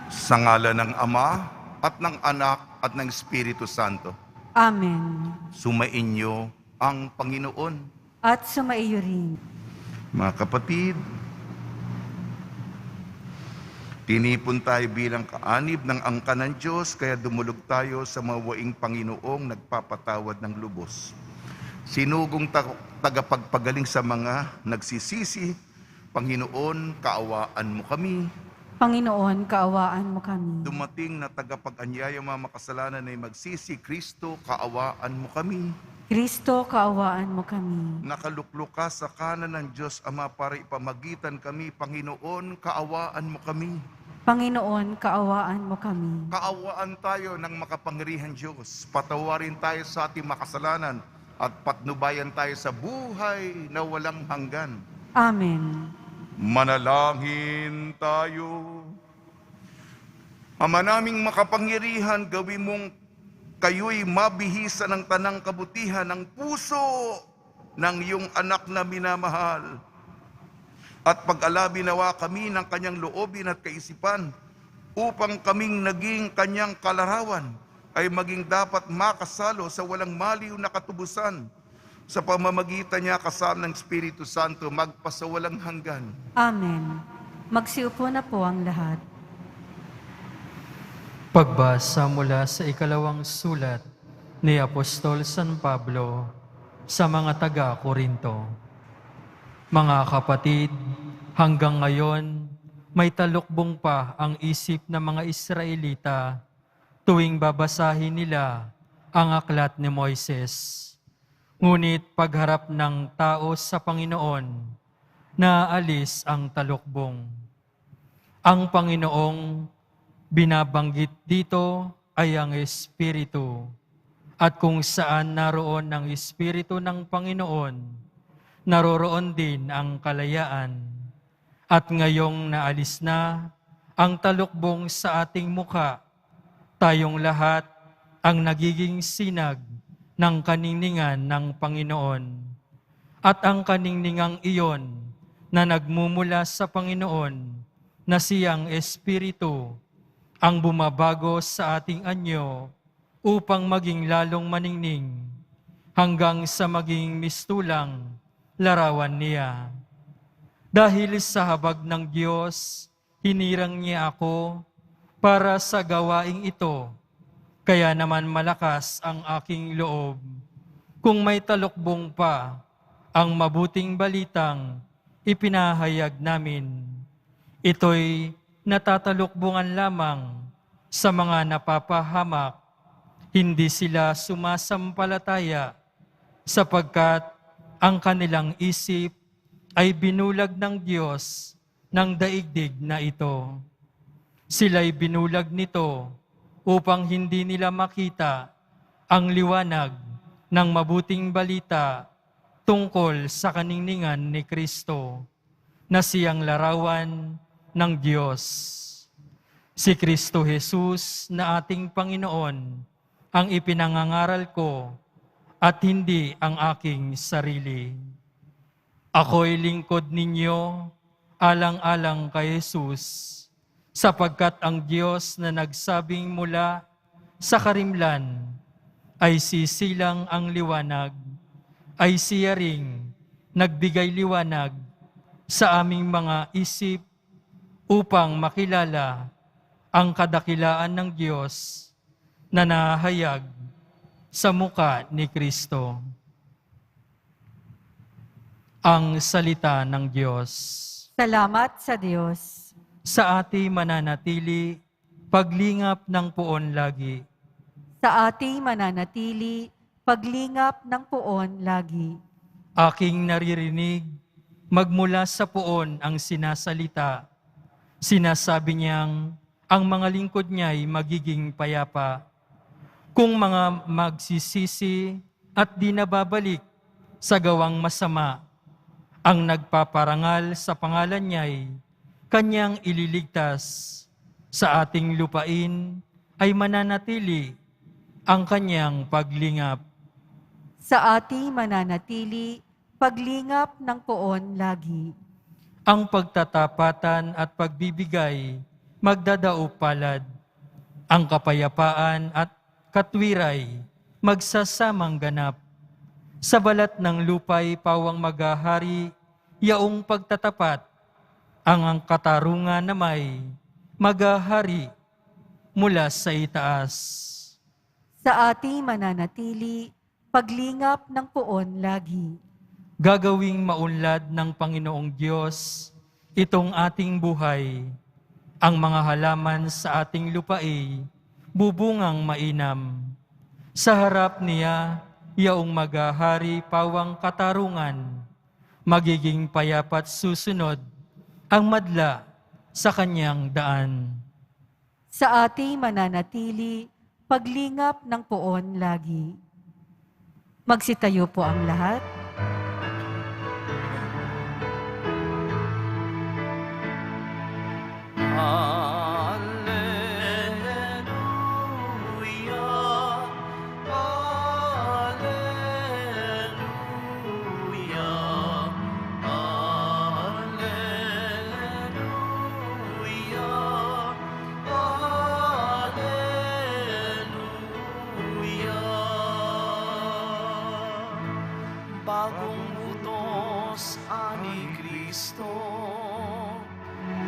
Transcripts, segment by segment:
Sa ngalan ng Ama, at ng Anak, at ng Espiritu Santo. Amen. Sumainyo ang Panginoon. At sumaiyo rin. Mga kapatid, tinipon tayo bilang kaanib ng angkan ng Diyos, kaya dumulog tayo sa mawaing Panginoong nagpapatawad ng lubos. Sinugong tagapagpagaling sa mga nagsisisi, Panginoon, kaawaan mo kami. Panginoon, kaawaan mo kami. Dumating na tagapag-anyaya mga makasalanan ay magsisi, Kristo, kaawaan mo kami. Kristo, kaawaan mo kami. Nakaluklok ka sa kanan ng Diyos Ama para ipamagitan kami, Panginoon, kaawaan mo kami. Panginoon, kaawaan mo kami. Kaawaan tayo ng makapangyarihan Diyos. Patawarin tayo sa ating makasalanan at patnubayan tayo sa buhay na walang hanggan. Amen. Manalangin tayo. Ama naming makapangyarihan, gawin mong kayo'y mabihisa ng tanang kabutihan ng puso ng iyong anak na minamahal. At pag-alabi nawa kami ng kanyang loobin at kaisipan upang kaming naging kanyang kalarawan ay maging dapat makasalo sa walang maliw na katubusan sa pamamagitan niya kasama ng Espiritu Santo magpasawalang hanggan. Amen. Magsiupo na po ang lahat. Pagbasa mula sa ikalawang sulat ni Apostol San Pablo sa mga taga-Korinto. Mga kapatid, hanggang ngayon may talukbong pa ang isip ng mga Israelita tuwing babasahin nila ang aklat ni Moises. Ngunit pagharap ng tao sa Panginoon, naalis ang talukbong. Ang Panginoong binabanggit dito ay ang Espiritu. At kung saan naroon ang Espiritu ng Panginoon, naroroon din ang kalayaan. At ngayong naalis na ang talukbong sa ating mukha, tayong lahat ang nagiging sinag ng kaningningan ng Panginoon. At ang kaningningang iyon na nagmumula sa Panginoon na siyang Espiritu ang bumabago sa ating anyo upang maging lalong maningning hanggang sa maging mistulang larawan niya. Dahil sa habag ng Diyos, hinirang niya ako para sa gawaing ito. Kaya naman malakas ang aking loob. Kung may talukbong pa, ang mabuting balitang ipinahayag namin. Ito'y natatalukbungan lamang sa mga napapahamak. Hindi sila sumasampalataya sapagkat ang kanilang isip ay binulag ng Diyos ng daigdig na ito. Sila'y binulag nito upang hindi nila makita ang liwanag ng mabuting balita tungkol sa kaningningan ni Kristo, na siyang larawan ng Diyos. Si Kristo Jesus na ating Panginoon ang ipinangangaral ko at hindi ang aking sarili. Ako'y lingkod ninyo alang-alang kay Jesus, sapagkat ang Diyos na nagsabing mula sa karimlan ay sisilang ang liwanag, ay siya ring nagbigay liwanag sa aming mga isip upang makilala ang kadakilaan ng Diyos na nahayag sa mukha ni Kristo. Ang salita ng Diyos. Salamat sa Diyos. Sa ating mananatili, paglingap ng poon lagi. Sa ating mananatili, paglingap ng poon lagi. Aking naririnig, magmula sa poon ang sinasalita. Sinasabi niyang, ang mga lingkod niya'y magiging payapa. Kung mga magsisisi at di nababalik sa gawang masama, ang nagpaparangal sa pangalan niya'y kanyang ililigtas. Sa ating lupain ay mananatili ang kanyang paglingap. Sa ating mananatili, paglingap ng poon lagi. Ang pagtatapatan at pagbibigay magdadao palad. Ang kapayapaan at katwiray magsasamang ganap. Sa balat ng lupay pawang maghahari, yaong pagtatapat, ang katarungan na may maghahari mula sa itaas. Sa ating mananatili, paglingap ng poon lagi. Gagawing maunlad ng Panginoong Diyos itong ating buhay. Ang mga halaman sa ating lupae, bubungang mainam. Sa harap niya, yaong maghahari pawang katarungan, magiging payapat susunod ang madla sa kanyang daan. Sa ating mananatili, paglingap ng poon lagi. Magsitayo po ang lahat. Bagong utos ani Kristo,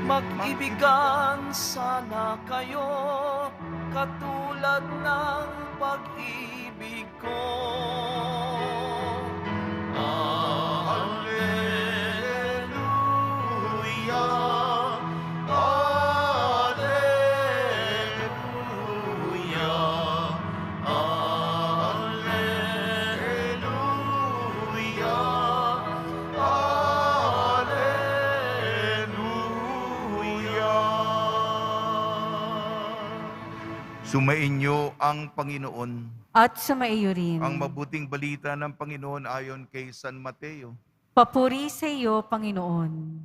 mag-ibigan sana kayo, katulad ng pag-ibig ko. Alleluia, Alleluia, Alleluia, Alleluia. Sumainyo ang Panginoon. At sumaiyo rin. Ang mabuting balita ng Panginoon ayon kay San Mateo. Papuri sa iyo, Panginoon.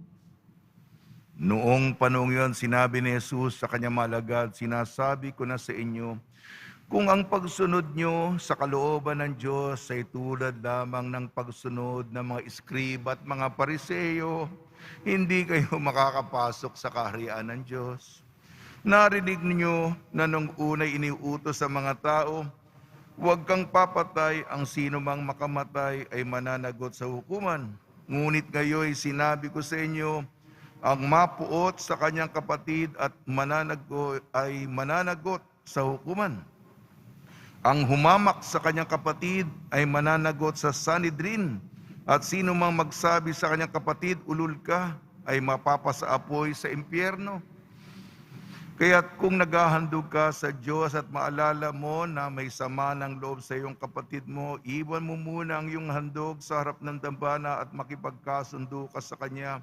Noong panahon yun, sinabi ni Jesus sa kanyang mga alagad, sinasabi ko na sa inyo, kung ang pagsunod nyo sa kalooban ng Diyos ay tulad lamang ng pagsunod ng mga iskriba at mga pariseyo, hindi kayo makakapasok sa kaharian ng Diyos. Narinig niyo na nung unay iniutos sa mga tao, huwag kang papatay, ang sino mang makamatay ay mananagot sa hukuman. Ngunit ngayon sinabi ko sa inyo, ang mapuot sa kanyang kapatid at mananagot ay mananagot sa hukuman. Ang humamak sa kanyang kapatid ay mananagot sa Sanhedrin, at sino mang magsabi sa kanyang kapatid, ulul ka, ay mapapasaapoy sa impyerno. Kaya't kung naghahandog ka sa Diyos at maalala mo na may sama ng loob sa iyong kapatid mo, iwan mo muna ang iyong handog sa harap ng dambana at makipagkasundo ka sa Kanya,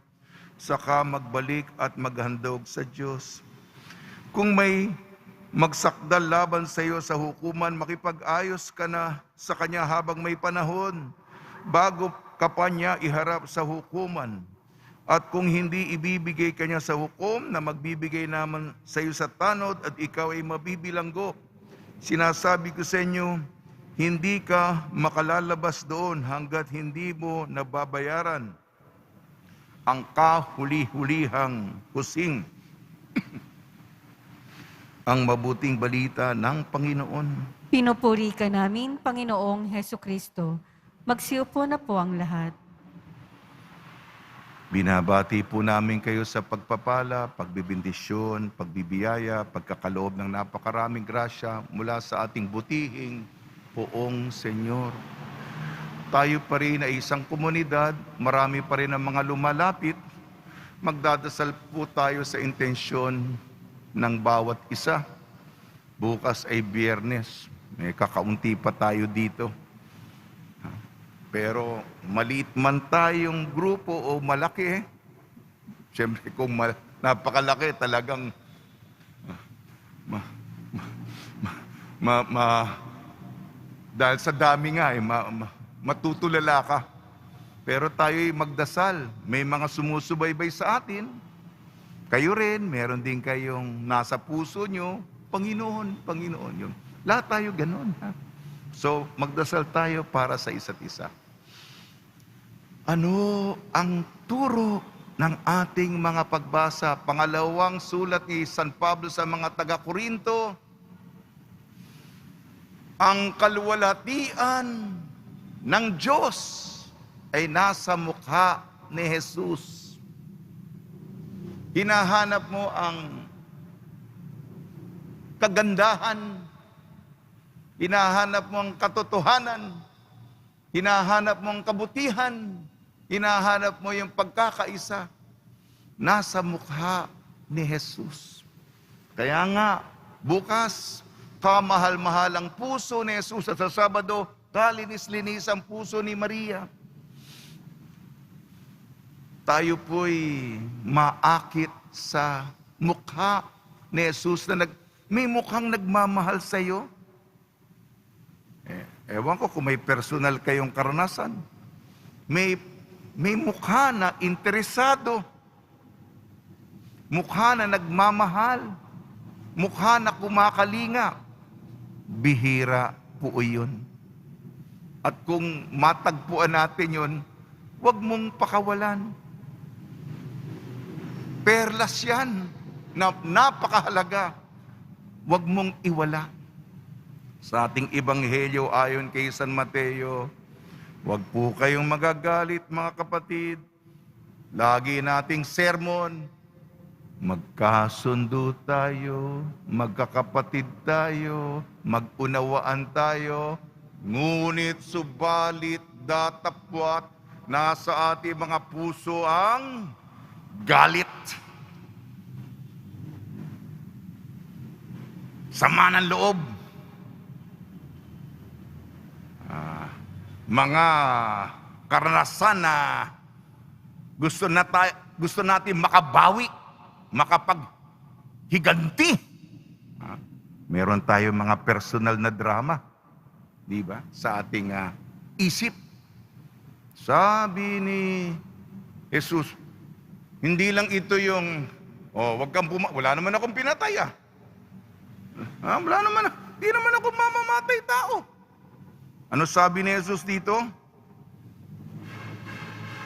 saka magbalik at maghandog sa Diyos. Kung may magsakdal laban sa iyo sa hukuman, makipag-ayos ka na sa Kanya habang may panahon, bago ka pa niya iharap sa hukuman. At kung hindi ibibigay kanya sa hukom na magbibigay naman sa iyo sa tanod at ikaw ay mabibilanggo, sinasabi ko sa inyo, hindi ka makalalabas doon hanggat hindi mo nababayaran ang kahuli-hulihang kusing. Ang mabuting balita ng Panginoon. Pinupuri ka namin, Panginoong Heso Kristo. Magsiupo na po ang lahat. Binabati po namin kayo sa pagpapala, pagbibindisyon, pagbibiyaya, pagkakaloob ng napakaraming grasya mula sa ating butihing Poong Senyor. Tayo pa rin ay isang komunidad, marami pa rin ang mga lumalapit. Magdadasal po tayo sa intensyon ng bawat isa. Bukas ay Biyernes, may kakaunti pa tayo dito. Pero maliit man tayong grupo o malaki, siyempre kung napakalaki talagang dahil sa dami nga matutulala ka. Pero tayo'y magdasal, may mga sumusubaybay sa atin. Kayo rin, meron din kayong nasa puso nyo, Panginoon, Panginoon yun. Lahat tayo ganun. Ha? So, magdasal tayo para sa isa't isa. Ano ang turo ng ating mga pagbasa. Pangalawang sulat ni San Pablo sa mga taga-Korinto, ang kaluwalhatian ng Diyos ay nasa mukha ni Jesus. Hinahanap mo ang kagandahan, hinahanap mo ang katotohanan, hinahanap mo ang kabutihan, hinahanap mo yung pagkakaisa, nasa mukha ni Jesus. Kaya nga, bukas, kamahal-mahal ang puso ni Jesus at sa Sabado, kalinis-linis ang puso ni Maria. Tayo po'y maakit sa mukha ni Jesus na may mukhang nagmamahal sa iyo. Ewan ko kung may personal kayong karanasan. May mukha na interesado. Mukha na nagmamahal. Mukha na kumakalinga. Bihira po yun. At kung matagpuan natin yun, huwag mong pakawalan. Perlas yan na napakahalaga. Huwag mong iwala. Sa ating ebanghelyo ayon kay San Mateo, huwag po kayong magagalit mga kapatid. Lagi nating sermon, magkasundo tayo, magkakapatid tayo, magunawaan tayo, ngunit subalit datapwat nasa ating mga puso ang galit. Sama ng loob. Mga karanasan na gusto natin makabawi, makapaghiganti. Meron tayo mga personal na drama, di ba? Sa ating isip. Sabi ni Jesus, hindi lang ito yung, wag kang wala naman akong pinatay wala naman, di naman ako mamamatay tao. Ano sabi ni Jesus dito?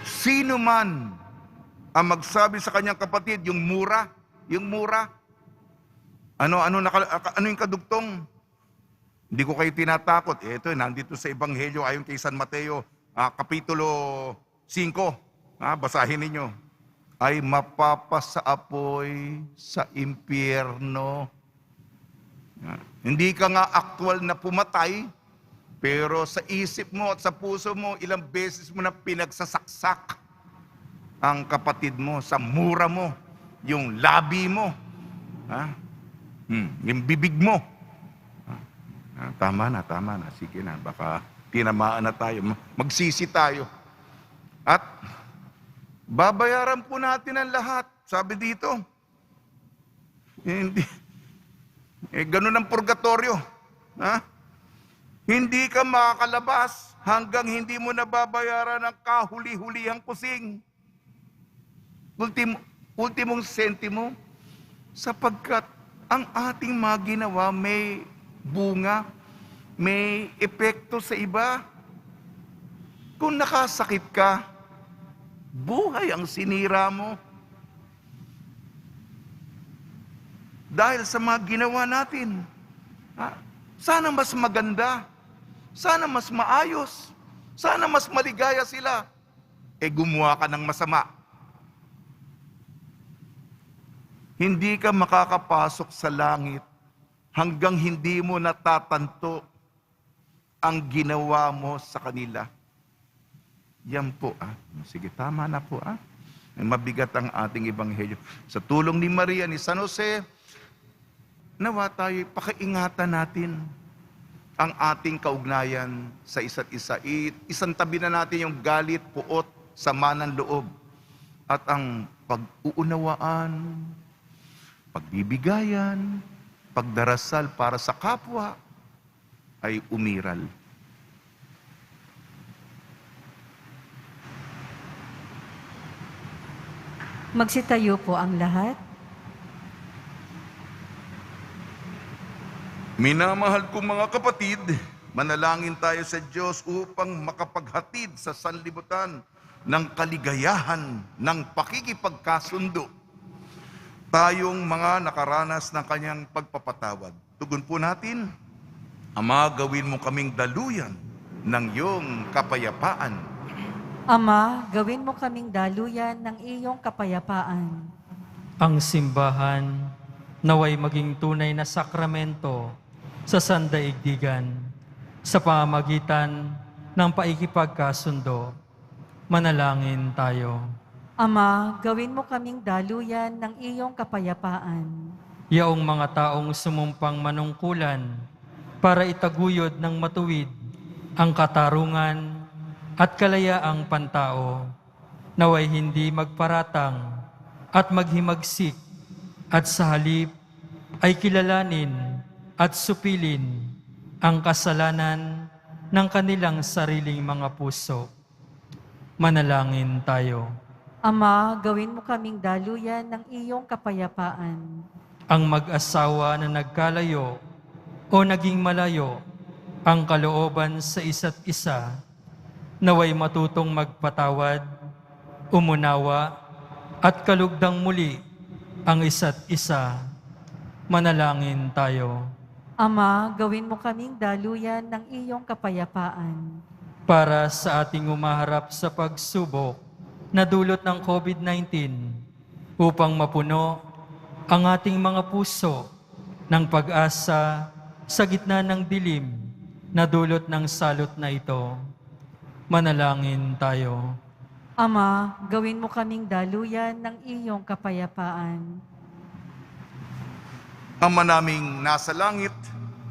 Sino man ang magsabi sa kanyang kapatid, yung mura, ano yung kadugtong? Hindi ko kayo tinatakot. Ito, nandito sa Ebanghelyo ayon kay San Mateo, Kapitulo 5. Basahin ninyo. Ay mapapasaapoy sa impyerno. Hindi ka nga aktual na pumatay, pero sa isip mo at sa puso mo, ilang beses mo na pinagsasaksak ang kapatid mo, sa mura mo, yung labi mo, yung bibig mo. Tama na. Sige na, baka tinamaan na tayo. Magsisi tayo. At babayaran po natin ang lahat. Sabi dito, ganun ang purgatorio. Hindi ka makakalabas hanggang hindi mo nababayaran ang kahuli-hulihang kusing. Ultimong sentimo, sapagkat ang ating mga ginawa may bunga, may epekto sa iba. Kung nakasakit ka, buhay ang sinira mo. Dahil sa mga ginawa natin. Sana mas maganda. Sana mas maayos. Sana mas maligaya sila. Gumawa ka ng masama. Hindi ka makakapasok sa langit hanggang hindi mo natatanto ang ginawa mo sa kanila. Yan po. Sige, tama na po. Mabigat ang ating ebanghelyo. Sa tulong ni Maria, ni San Jose, nawa tayo, pakiingatan natin ang ating kaugnayan sa isa't isa. Isang tabi na natin yung galit, puot, sama ng loob. At ang pag-uunawaan, pagbibigayan, pagdarasal para sa kapwa ay umiral. Magsitayo po ang lahat. Minamahal kong mga kapatid, manalangin tayo sa Diyos upang makapaghatid sa sanlibutan ng kaligayahan ng pakikipagkasundo. Tayong mga nakaranas ng kanyang pagpapatawad. Tugon po natin, Ama, gawin mo kaming daluyan ng iyong kapayapaan. Ama, gawin mo kaming daluyan ng iyong kapayapaan. Ang simbahan naway maging tunay na sakramento sa sandaigdigan sa pamamagitan ng paikipagkasundo. Manalangin tayo. Ama, gawin mo kaming daluyan ng iyong kapayapaan. Yaong mga taong sumumpang manungkulan para itaguyod ng matuwid ang katarungan at kalayaang pantao, naway hindi magparatang at maghimagsik at sa halip ay kilalanin at supilin ang kasalanan ng kanilang sariling mga puso. Manalangin tayo. Ama, gawin mo kaming daluyan ng iyong kapayapaan. Ang mag-asawa na nagkalayo o naging malayo ang kalooban sa isa't isa, naway matutong magpatawad, umunawa, at kalugdang muli ang isa't isa. Manalangin tayo. Ama, gawin mo kaming daluyan ng iyong kapayapaan. Para sa ating umaharap sa pagsubok na dulot ng COVID-19, upang mapuno ang ating mga puso ng pag-asa sa gitna ng dilim na dulot ng salot na ito. Manalangin tayo. Ama, gawin mo kaming daluyan ng iyong kapayapaan. Ama naming nasa langit,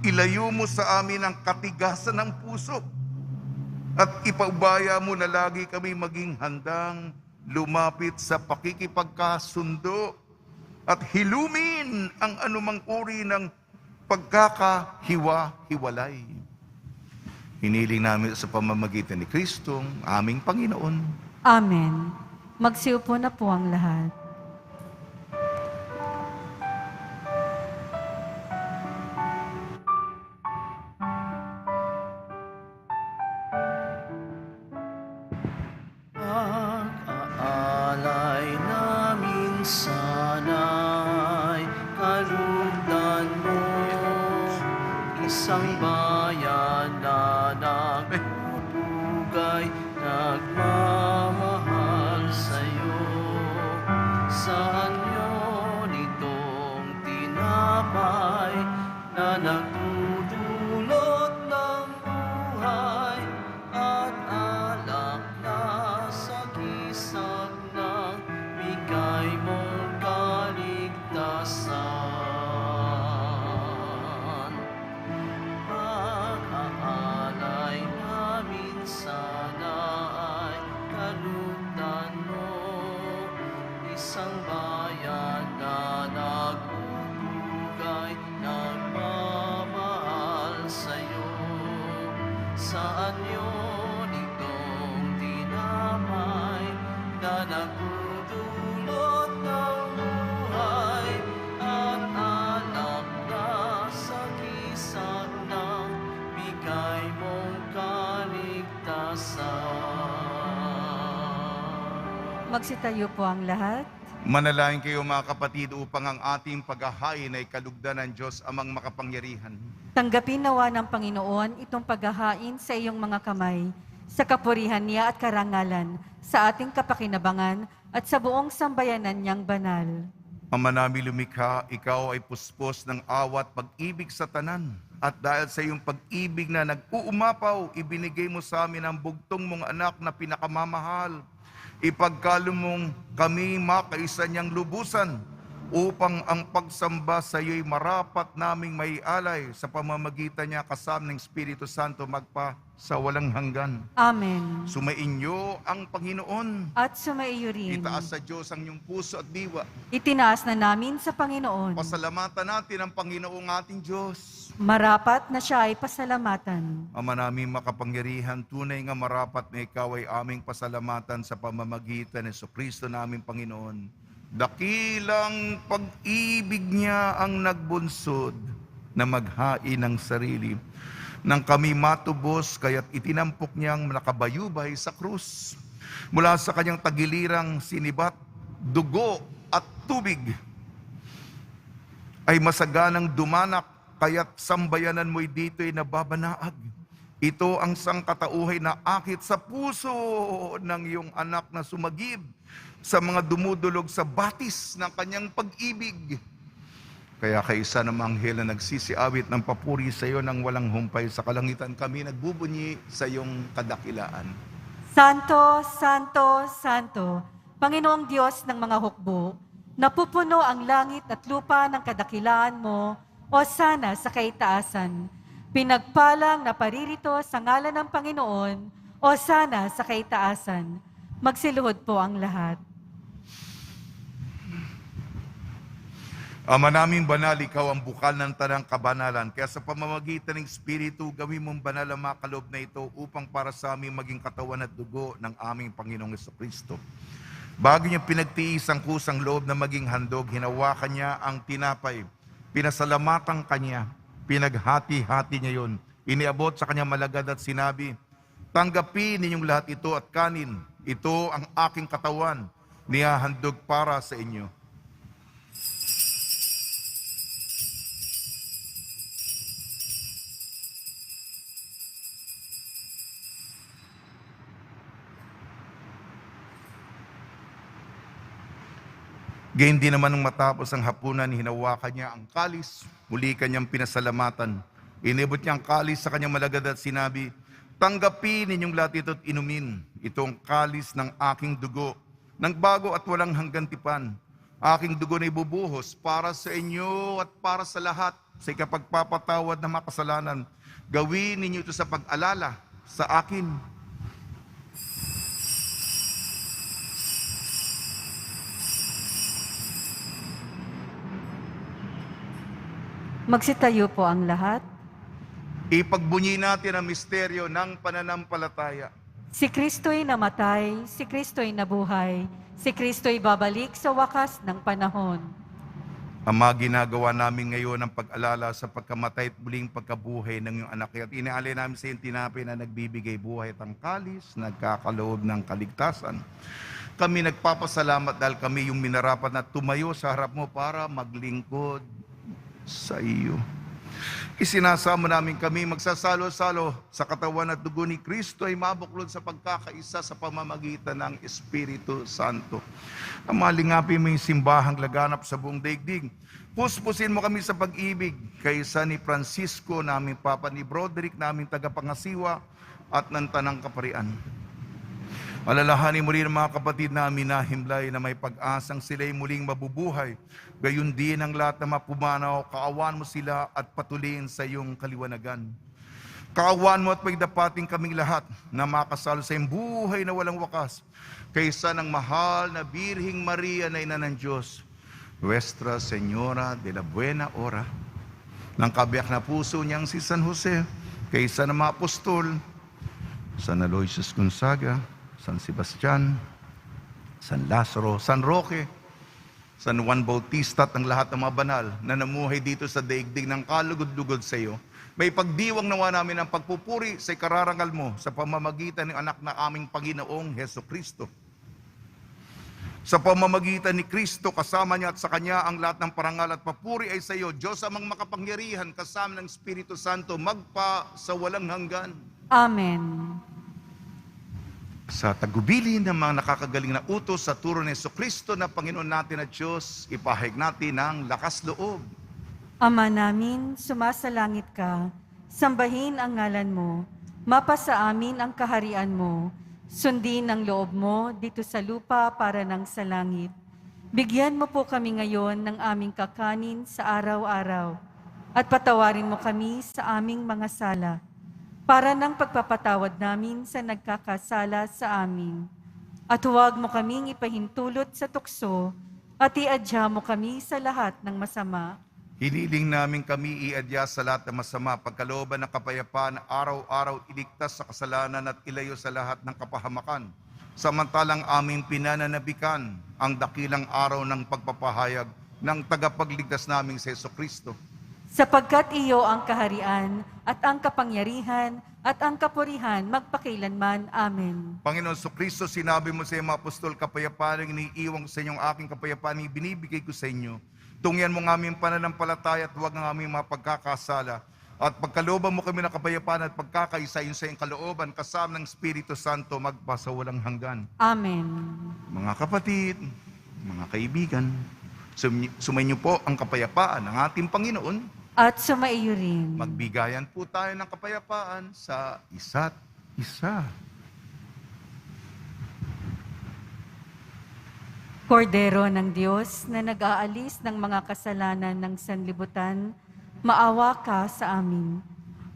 ilayo mo sa amin ang katigasan ng puso at ipaubaya mo na lagi kami maging handang lumapit sa pakikipagkasundo at hilumin ang anumang uri ng pagkakahiwa-hiwalay. Hiniling namin sa pamamagitan ni Kristong aming Panginoon. Amen. Magsiupo na po ang lahat. Pag-aalay namin sana'y kalugdan mo, isang bayan na nagpupugay, nagmamahal sa'yo. Saan yun itong tinapay na nagdudulot ng buhay at alak na sa kisag ng bigay mong kaligtasan. Pag-aalay namin sana ay kalugdan mo, isang bayan na nagpupugay, nagmamahal sa'yo. Saan yun itong tinapay na nagdudulot ng buhay at alak na sa kisag ng bigay mong kaligtasan. Magsitayo po ang lahat. Manalangin kayo mga kapatid upang ang ating paghahain ay kalugdan ng Diyos amang makapangyarihan. Tanggapin nawa ng Panginoon itong paghahain sa iyong mga kamay, sa kapurihan niya at karangalan, sa ating kapakinabangan at sa buong sambayanan niyang banal. Ama namin lumikha, ikaw ay puspos ng awa at pag-ibig sa tanan. At dahil sa iyong pag-ibig na nag-uumapaw, ibinigay mo sa amin ang bugtong mong anak na pinakamamahal. Ipagkaloob mong kami makaisa niyang lubusan upang ang pagsamba sa iyo'y marapat naming may alay sa pamamagitan niya kasama ng Espiritu Santo magpa sa walang hanggan. Amen. Sumainyo ang Panginoon. At sumaiyo rin. Itaas sa Diyos ang iyong puso at diwa. Itinaas na namin sa Panginoon. Pasalamatan natin ang Panginoong ating Diyos. Marapat na siya ay pasalamatan. Ama namin makapangyarihan, tunay nga marapat na ikaw ay aming pasalamatan sa pamamagitan ni Jesucristo naming Panginoon. Dakilang pag-ibig niya ang nagbunsod na maghain ng sarili. Nang kami matubos, kaya't itinampok niyang nakabayubay sa krus. Mula sa kanyang tagilirang sinibat, dugo at tubig ay masaganang dumanak, kaya't sambayanan mo'y dito'y nababanaag. Ito ang sangkatauhay na akit sa puso ng iyong anak na sumagib sa mga dumudulog sa batis ng kanyang pag-ibig. Kaya kaisa ng mga anghel na nagsisiawit ng papuri sa iyo nang walang humpay sa kalangitan, kami nagbubunyi sa iyong kadakilaan. Santo, Santo, Santo, Panginoong Diyos ng mga hukbo, napupuno ang langit at lupa ng kadakilaan mo, o sana sa kaitaasan. Pinagpalang na paririto sa ngalan ng Panginoon, o sana sa kaitaasan. Magsiluhod po ang lahat. Ama naming banal, ikaw ang bukal ng tanang kabanalan. Kaya sa pamamagitan ng Espiritu, gawin mong banal ang mga kaloob na ito upang para sa aming maging katawan at dugo ng aming Panginoong Jesucristo. Bago niya pinagtiis ang kusang loob na maging handog, hinawakan niya ang tinapay. Pinasalamatan kanya, pinaghati-hati niya yun. Iniabot sa kanyang malagad at sinabi, tanggapin ninyong lahat ito at kanin. Ito ang aking katawan, nihahandog para sa inyo. Gayun din naman nung matapos ang hapunan, hinawakan niya ang kalis, muli kanyang pinasalamatan. Inibot niya ang kalis sa kanyang malagad at sinabi, tanggapin ninyong lahat ito at inumin. Itong kalis ng aking dugo, ng bago at walang hanggang tipan. Aking dugo na ibubuhos para sa inyo at para sa lahat sa ikapagpapatawad ng mga kasalanan. Gawin ninyo ito sa pag-alala sa akin. Magsitayo po ang lahat. Ipagbunyi natin ang misteryo ng pananampalataya. Si Kristo'y namatay, si Kristo'y nabuhay, si Kristo'y babalik sa wakas ng panahon. Ama, ginagawa namin ngayon ang pag-alala sa pagkamatay at muling pagkabuhay ng iyong anak. At inaali namin sa iyong tinapay na nagbibigay buhay at ang kalis, nagkakaloob ng kaligtasan. Kami nagpapasalamat dahil kami yung minarapat na tumayo sa harap mo para maglingkod sa iyo. Isinasamo namin kami magsasalo-salo sa katawan at dugo ni Kristo ay mabuklod sa pagkakaisa sa pamamagitan ng Espiritu Santo. Ang malingapin mo yung simbahang laganap sa buong daigdig. Puspusin mo kami sa pag-ibig kaysa ni Francisco, naming Papa, ni Broderick, naming tagapangasiwa at ng Tanang Kaparian. Alalahanin mo rin ang mga kapatid namin na himlay na may pag-asang sila'y muling mabubuhay. Gayon din ang lahat na mapumanaw, kaawan mo sila at patuloyin sa iyong kaliwanagan. Kaawan mo at pagdapating kaming lahat na makasalo sa iyong buhay na walang wakas, kaysa ng mahal na Birhing Maria na ina ng Diyos, Nuestra Señora de la Buena Hora, ng kabiyak na puso niyang si San Jose, kaysa ng mga apostol, San Aloysius Gonzaga, San Sebastian, San Lazaro, San Roque, San Juan Bautista at ang lahat ng mga banal na namuhay dito sa daigdig ng kalugod-lugod sa iyo. May pagdiwang nawa namin ang pagpupuri sa ikararangal mo sa pamamagitan ng anak na aming Panginoong Heso Kristo. Sa pamamagitan ni Kristo, kasama niya at sa Kanya ang lahat ng parangal at papuri ay sa iyo, Diyos amang makapangyarihan, kasama ng Espiritu Santo, magpa sa walang hanggan. Amen. Sa tagubilin ng mga nakakagaling na utos sa turo ni Jesucristo na Panginoon natin at Diyos, ipahayag natin ang lakas loob. Ama namin, sumasalangit ka, sambahin ang ngalan mo, mapasa amin ang kaharian mo, sundin ang loob mo dito sa lupa para nang sa langit. Bigyan mo po kami ngayon ng aming kakanin sa araw-araw, at patawarin mo kami sa aming mga sala, para ng pagpapatawad namin sa nagkakasala sa amin. At huwag mo kaming ipahintulot sa tukso, at iadya mo kami sa lahat ng masama. Hiniling namin kami iadya sa lahat ng masama, pagkalooban ng kapayapaan, araw-araw iligtas sa kasalanan at ilayo sa lahat ng kapahamakan. Samantalang aming pinananabikan ang dakilang araw ng pagpapahayag ng tagapagligtas naming si Jesucristo. sapagkat iyo ang kaharian at ang kapangyarihan at ang kapurihan magpakailanman. Amen. Panginoon Kristo, sinabi mo sa iyong mga apostol, kapayapaan ang iniiwan ko sa inyo, ang aking kapayapaan ang binibigay ko sa inyo. Tungyan mo ng aming pananampalataya at huwag ng aming mga pagkakasala. At pagkalooban mo kami ng kapayapaan at pagkakaisa yun sa iyong kalooban, kasama ng Espiritu Santo, magpasawalang hanggan. Amen. Mga kapatid, mga kaibigan, sumainyo po ang kapayapaan ng ating Panginoon. At sumaiyo rin. Magbigayan po tayo ng kapayapaan sa isa't isa. Kordero ng Diyos na nag-aalis ng mga kasalanan ng sanlibutan, maawa ka sa amin.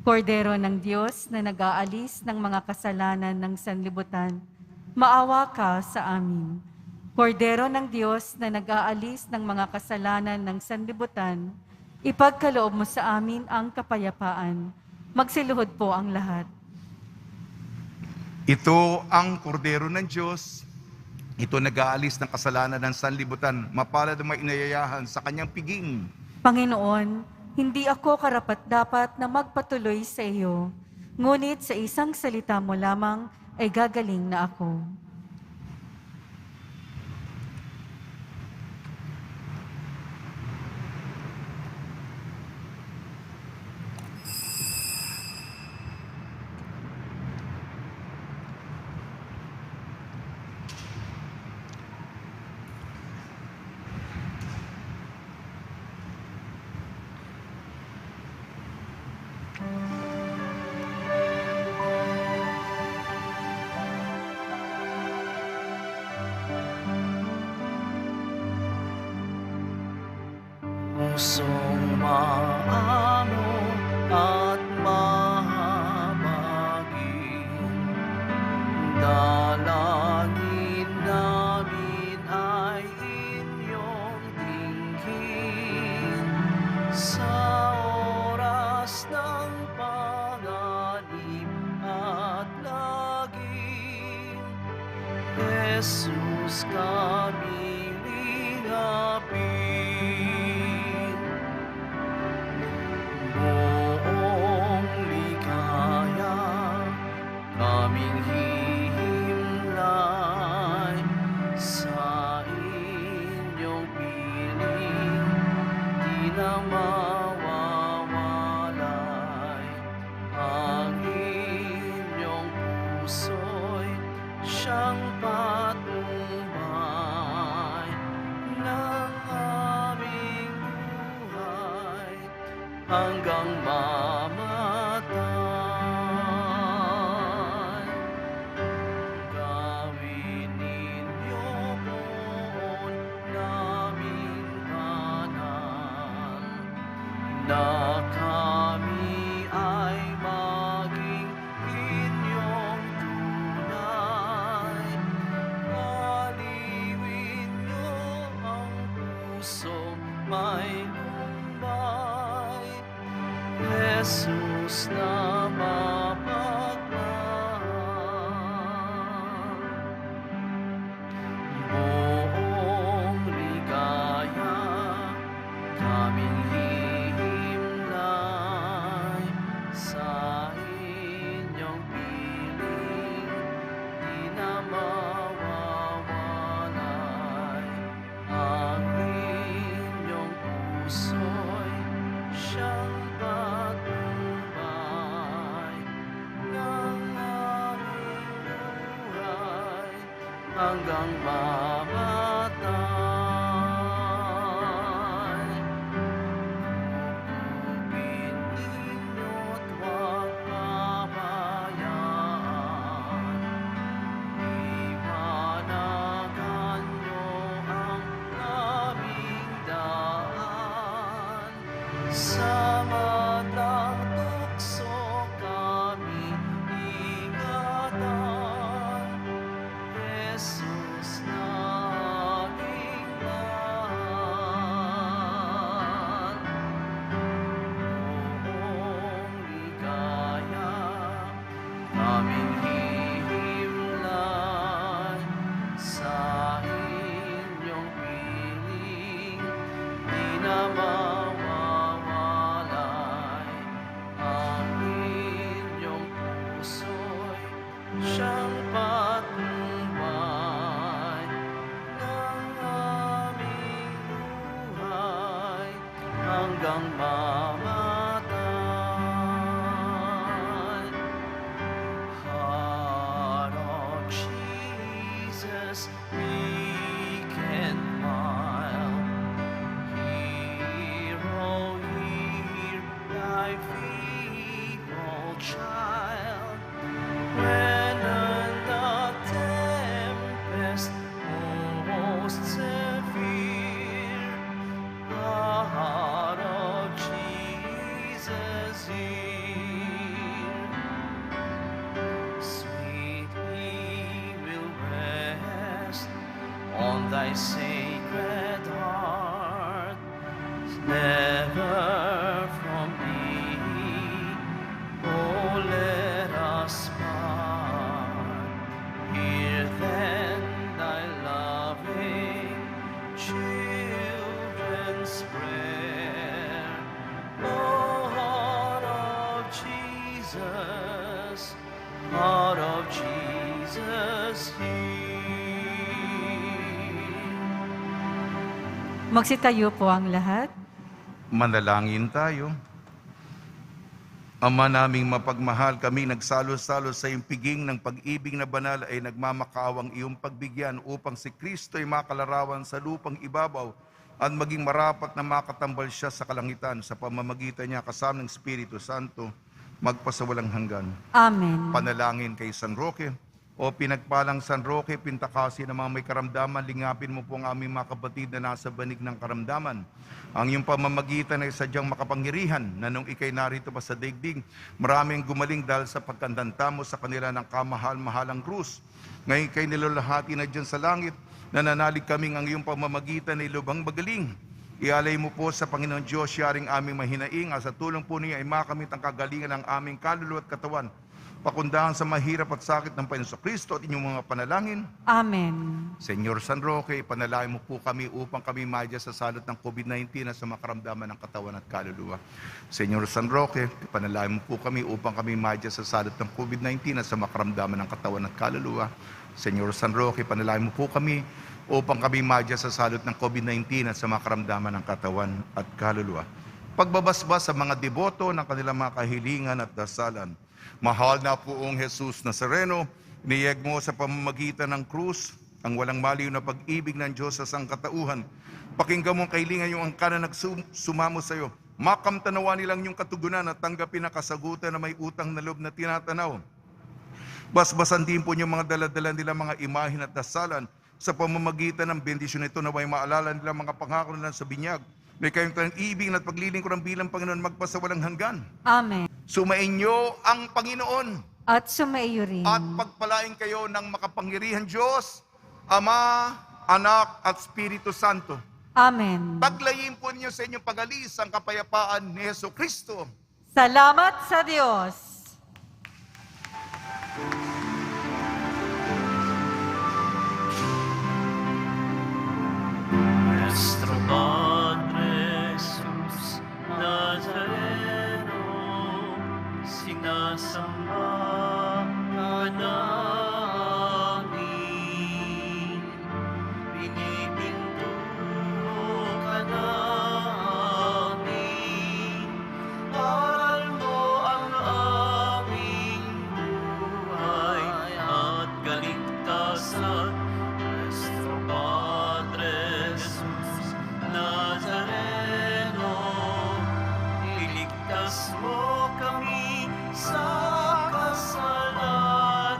Kordero ng Diyos na nag-aalis ng mga kasalanan ng sanlibutan, maawa ka sa amin. Kordero ng Diyos na nag-aalis ng mga kasalanan ng sanlibutan, ipagkaloob mo sa amin ang kapayapaan. Magsiluhod po ang lahat. Ito ang kordero ng Diyos. Ito nag-aalis ng kasalanan ng sanlibutan. Mapalad ang may inayayahan sa kanyang piging. Panginoon, hindi ako karapat-dapat na magpatuloy sa iyo, ngunit sa isang salita mo lamang ay gagaling na ako. Pusong maamo at mahabagin, dalangin namin ay inyong tingin. Sa oras ng panganib at lagim, Jesus kami lingapin. Buong ligaya kaming hihimlay sa inyong piling, di na mawawalay. Ang inyong puso'y siyang patnubay ng aming buhay hanggang mamatay. Gawin ninyo poon naming banal, na kami ay maging inyong tunay. Aliwin nyo ang puso may lumbay, Jesus na mapagmahal. Buong ligaya kaming hihimlay sa inyong piling, di na mawawalay. Ang inyong puso'y siyang patnubay ng aming buhay hanggang mamatay. Kukupin ninyo't huwag pabayaan, iwanagan nyo ang aming daan. Sa matang tukso kami ingatan, Jesus na aming mahal. Buong ligaya kaming hihimlay sa inyong piling, di na mawawalay. namatay. Heart of Jesus, meek and mild, hero, hear thy feeble child. When the tempest most severe, the heart of Jesus hear. Sweetly will rest on thy sacred heart, never from thee, oh, let us part. Hear then thy loving children's prayer, O heart of Jesus, heart of Jesus, hear. Magsitayo po ang lahat. Manalangin tayo. Ama naming mapagmahal, kami nagsalo-salo sa iyong piging ng pag-ibig na banal ay nagmamakaawang iyong pagbigyan upang si Kristo ay makalarawan sa lupang ibabaw at maging marapat na makatambal siya sa kalangitan sa pamamagitan niya kasama ng Espiritu Santo magpasawalang hanggan. Amen. Panalangin kay San Roque. O pinagpalang San Roque, pintakasi ng mga may karamdaman, lingapin mo po ang aming mga kapatid na nasa banig ng karamdaman. Ang iyong pamamagitan ay sadyang makapangyarihan na nung ikay narito pa sa daigdig, maraming gumaling dahil sa pagkandanta mo sa kanila ng kamahal-mahalang krus. Ngayon ikay nilalahati na dyan sa langit, nananalig kaming ang iyong pamamagitan ay lubhang magaling. Ialay mo po sa Panginoon Diyos, yaring aming mahinaing, at sa tulong po niya ay makamit ang kagalingan ng aming kaluluwa at katawan. Pakundahan sa mahirap at sakit ng Panginoon Kristo at inyong mga panalangin. Amen. Senyor San Roque, ipanalangin mo po kami upang kami madya sa salot ng COVID-19 at sa makaramdaman ng katawan at kaluluwa. Senyor San Roque, ipanalangin mo po kami upang kami madya sa salot ng COVID-19 at sa makaramdaman ng katawan at kaluluwa. Senyor San Roque, ipanalangin mo po kami upang kami madya sa salot ng COVID-19 at sa makaramdaman ng katawan at kaluluwa. Pagbabasbas sa mga deboto ng kanilang mga kahilingan at dasalan. Mahal na poong Jesus Nazareno, niyeg mo sa pamamagitan ng krus ang walang maliw na pag-ibig ng Diyos sa sangkatauhan. Pakinggan mo ang kahilingan yung angkan na nagsumamo sa iyo. Makamtanawa nilang yung katugunan at tanggapin ang kasagutan na may utang na loob na tinatanaw. Basbasan din po yung mga daladala nila mga imahin at dasalan sa pamamagitan ng bendisyon nito na may maalala nila mga pangako nila sa binyag. May kayong tanang ibig at paglilingkod ng bilang Panginoon magpasawalang hanggan. Amen. Sumainyo ang Panginoon At sumaiyo rin. at pagpalain kayo ng makapangyarihan Diyos, Ama, Anak at Espiritu Santo. Amen. Paglayin po ninyo sa inyong pag-alis ang kapayapaan ni Yesu Kristo. Salamat sa Diyos. Nuestro Padre Jesus Nazareno, sinasamba ka namin, pinipintuho ka namin, aral mo ang aming buhay at kaligtasan. Nuestro Padre Jesus Nazareno, iligtas mo kami sa kasalanan.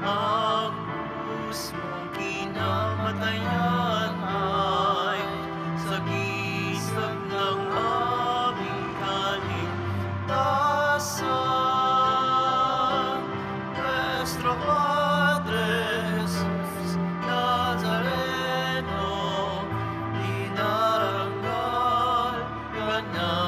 Ang krus mong kinamatayan ay sagisag ng aming kaligtasan. Nuestro Padre Jesus Nazareno, inarangal ka namin.